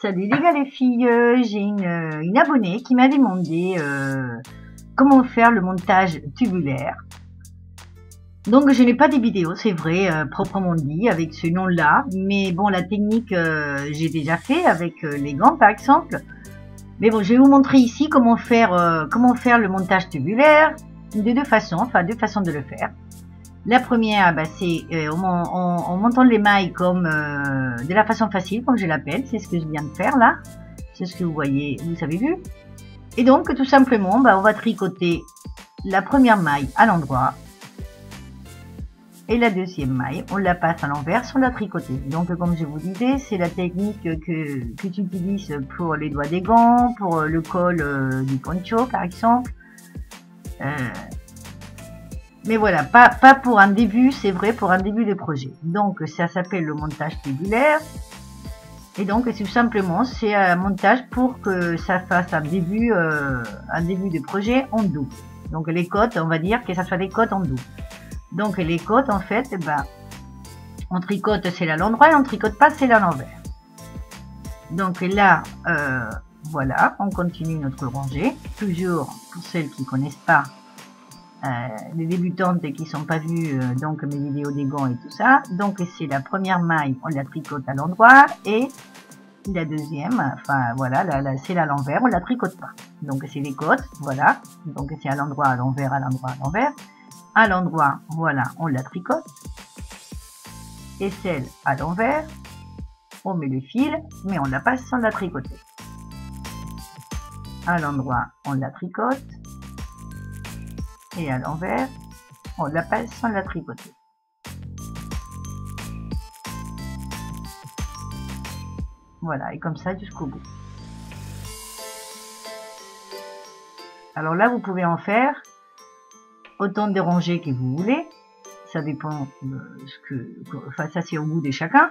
Salut les gars, les filles, j'ai une abonnée qui m'a demandé comment faire le montage tubulaire. Donc je n'ai pas des vidéos, c'est vrai, proprement dit, avec ce nom-là. Mais bon, la technique, j'ai déjà fait avec les gants par exemple. Mais bon, je vais vous montrer ici comment faire le montage tubulaire de deux façons, enfin deux façons de le faire. La première, c'est en montant les mailles comme de la façon facile, comme je l'appelle. C'est ce que je viens de faire là. C'est ce que vous voyez, vous avez vu. Et donc, tout simplement, on va tricoter la première maille à l'endroit. Et la deuxième maille, on la passe à l'envers sans la tricoter. Donc, comme je vous disais, c'est la technique que tu utilises pour les doigts des gants, pour le col du poncho, par exemple. Mais voilà, pas pour un début, c'est vrai, pour un début de projet. Donc, ça s'appelle le montage tubulaire. Et donc, tout simplement, c'est un montage pour que ça fasse un début de projet en double. Donc, les côtes, on va dire que ça soit des côtes en double. Donc, les côtes, en fait, on tricote celle à l'endroit et on tricote pas celle à l'envers. Donc là, voilà, on continue notre rangée. Toujours, pour celles qui connaissent pas, les débutantes et qui sont pas vues donc mes vidéos des gants et tout ça. Donc c'est la première maille, on la tricote à l'endroit et la deuxième, enfin voilà, c'est à l'envers, on la tricote pas. Donc c'est les côtes, voilà. Donc c'est à l'endroit, à l'envers, à l'endroit, à l'envers. À l'endroit, voilà, on la tricote. Et celle à l'envers, on met le fil, mais on la passe sans la tricoter. À l'endroit, on la tricote. Et à l'envers, on la passe sans la tricoter. Voilà, et comme ça jusqu'au bout. Alors là, vous pouvez en faire autant de rangées que vous voulez. Ça dépend de enfin ça c'est au goût de chacun.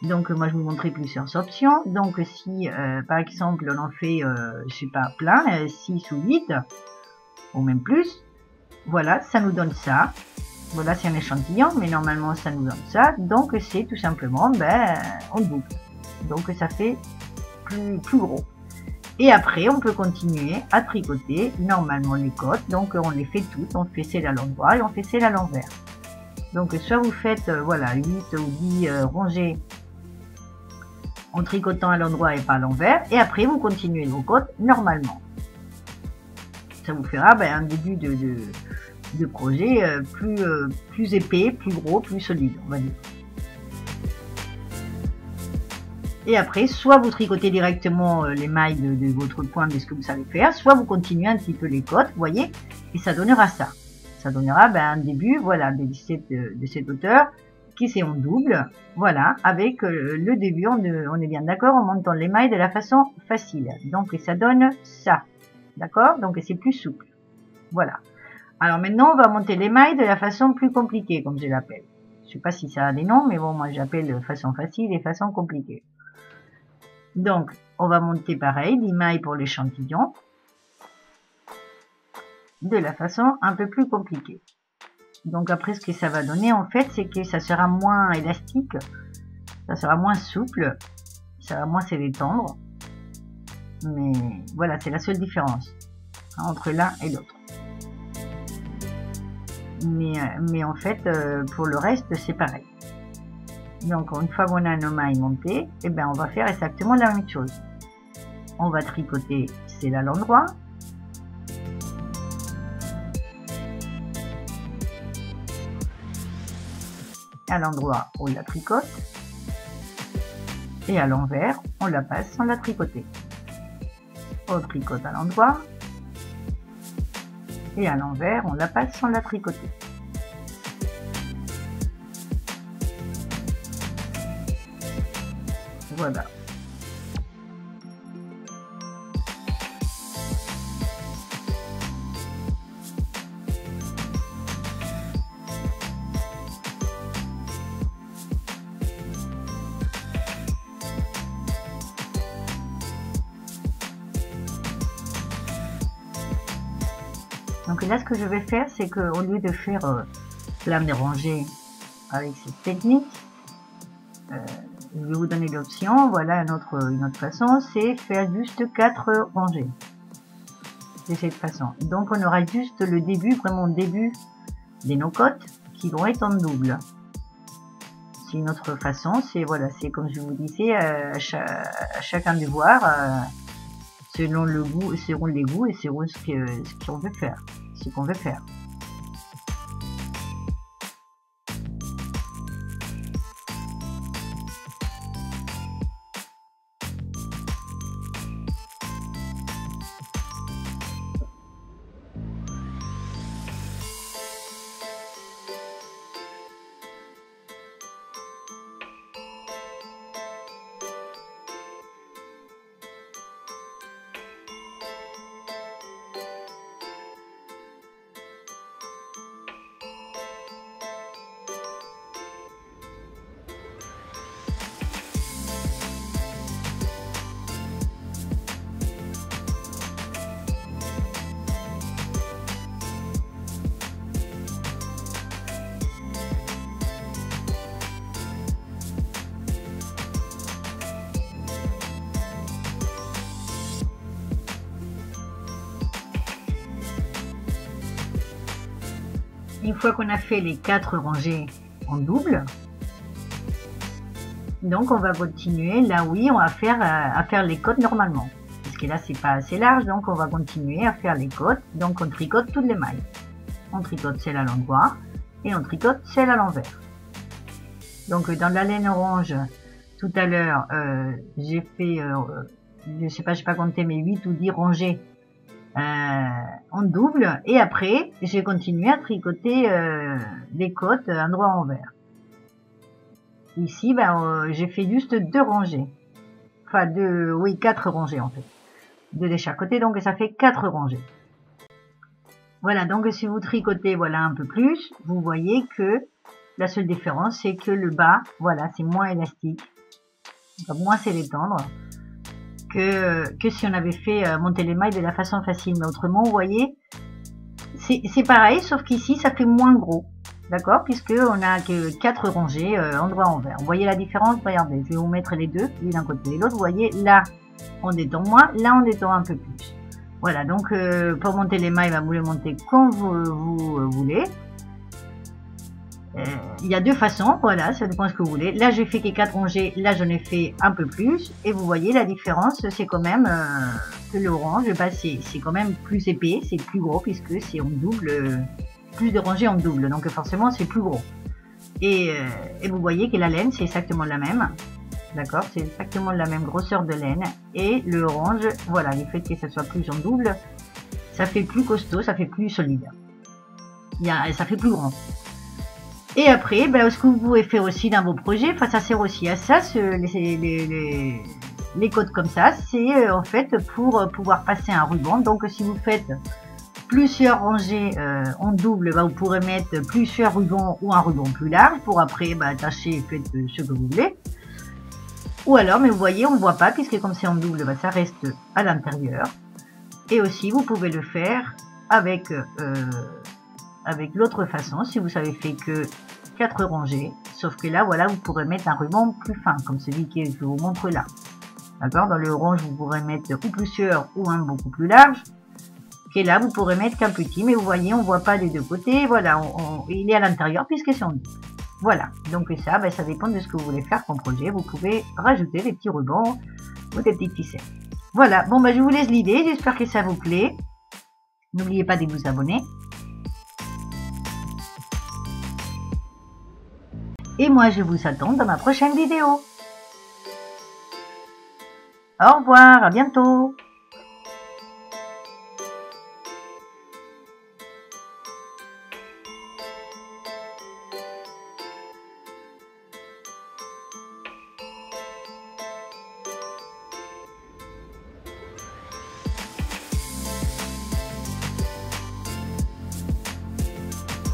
Donc moi je vous montrerai plusieurs options. Donc si par exemple on en fait, je sais pas, plein, 6 ou 8, ou même plus. Voilà, ça nous donne ça. Voilà, c'est un échantillon, mais normalement ça nous donne ça. Donc c'est tout simplement on double. Donc ça fait plus gros. Et après on peut continuer à tricoter normalement les côtes. Donc on les fait toutes. On fait celle à l'endroit et on fait celle à l'envers. Donc soit vous faites voilà 8 ou 10 rangées en tricotant à l'endroit et pas à l'envers. Et après vous continuez vos côtes normalement. Ça vous fera un début de projet plus épais, plus gros, plus solide, on va dire. Et après, soit vous tricotez directement les mailles de votre point de ce que vous savez faire, soit vous continuez un petit peu les côtes, vous voyez, et ça donnera ça. Ça donnera un début, voilà, de cette hauteur qui c'est en double, voilà, avec le début, on est bien d'accord, en montant les mailles de la façon facile. Donc ça donne ça. D'accord? Donc c'est plus souple. Voilà. Alors maintenant, on va monter les mailles de la façon plus compliquée, comme je l'appelle. Je sais pas si ça a des noms, mais bon, moi j'appelle façon facile et façon compliquée. Donc, on va monter pareil, 10 mailles pour l'échantillon, de la façon un peu plus compliquée. Donc après, ce que ça va donner, en fait, c'est que ça sera moins élastique, ça sera moins souple, ça va moins se détendre. Mais voilà, c'est la seule différence entre l'un et l'autre. Mais en fait, pour le reste, c'est pareil. Donc, une fois qu'on a nos mailles montées, on va faire exactement la même chose. On va tricoter celle à l'endroit. À l'endroit, on la tricote. Et à l'envers, on la passe sans la tricoter. On tricote à l'endroit et à l'envers on la passe sans la tricoter. Voilà. Donc là, ce que je vais faire, c'est qu'au lieu de faire plein de rangées avec cette technique, je vais vous donner l'option. Voilà une autre façon, c'est faire juste 4 rangées. De cette façon. Donc on aura juste le début, vraiment le début de nos côtes qui vont être en double. C'est une autre façon, c'est voilà, c'est comme je vous disais, à chacun de voir selon le goût, selon les goûts et selon ce qu'on veut faire, ce qu'on veut faire. Une fois qu'on a fait les 4 rangées en double, donc on va continuer là oui on va faire à faire les côtes normalement, parce que là c'est pas assez large, donc on va continuer à faire les côtes. Donc on tricote toutes les mailles, on tricote celle à l'endroit et on tricote celle à l'envers. Donc dans la laine orange tout à l'heure j'ai fait je sais pas, j'ai pas compté, mais 8 ou 10 rangées en double, et après j'ai continué à tricoter les côtes endroit envers. Ici ben, j'ai fait juste 2 rangées, enfin 4 rangées en fait, 2 de chaque côté, donc ça fait 4 rangées. Voilà, donc si vous tricotez voilà un peu plus, vous voyez que la seule différence c'est que le bas, voilà, c'est moins élastique, donc moins c'est l'étendre que si on avait fait monter les mailles de la façon facile. Mais autrement, vous voyez, c'est pareil, sauf qu'ici, ça fait moins gros. D'accord? Puisque on a que 4 rangées endroit envers. Vous voyez la différence? Regardez, je vais vous mettre les deux, l'une d'un côté et l'autre. Vous voyez, là, on détend moins, là, on détend un peu plus. Voilà, donc pour monter les mailles, vous les montez comme vous voulez. Il y a 2 façons, voilà, ça dépend de ce que vous voulez. Là, j'ai fait que 4 rangées, là, j'en ai fait un peu plus. Et vous voyez, la différence, c'est quand même que l'orange, bah, c'est quand même plus épais, c'est plus gros, puisque c'est en double, plus de rangées en double. Donc forcément, c'est plus gros. Et vous voyez que la laine, c'est exactement la même. D'accord, c'est exactement la même grosseur de laine. Et le orange, voilà, le fait que ça soit plus en double, ça fait plus costaud, ça fait plus solide. Ça fait plus grand. Et après, ben, ce que vous pouvez faire aussi dans vos projets, enfin ça sert aussi à ça, les côtes comme ça, c'est en fait pour pouvoir passer un ruban. Donc si vous faites plusieurs rangées en double, ben, vous pourrez mettre plusieurs rubans ou un ruban plus large pour après ben, attacher, faites ce que vous voulez. Ou alors, mais vous voyez, on ne voit pas puisque comme c'est en double, ben, ça reste à l'intérieur. Et aussi, vous pouvez le faire avec l'autre façon, si vous avez fait que 4 rangées, sauf que là, voilà, vous pourrez mettre un ruban plus fin, comme celui que je vous montre là. D'accord? Dans le orange, vous pourrez mettre ou plusieurs ou un beaucoup plus large. Et là, vous pourrez mettre qu'un petit, mais vous voyez, on voit pas des deux côtés. Voilà, il est à l'intérieur puisque c'est en double. Voilà, donc ça, ben, ça dépend de ce que vous voulez faire comme projet. Vous pouvez rajouter des petits rubans ou des petites ficelles. Voilà, bon, ben, je vous laisse l'idée. J'espère que ça vous plaît. N'oubliez pas de vous abonner. Et moi, je vous attends dans ma prochaine vidéo. Au revoir, à bientôt.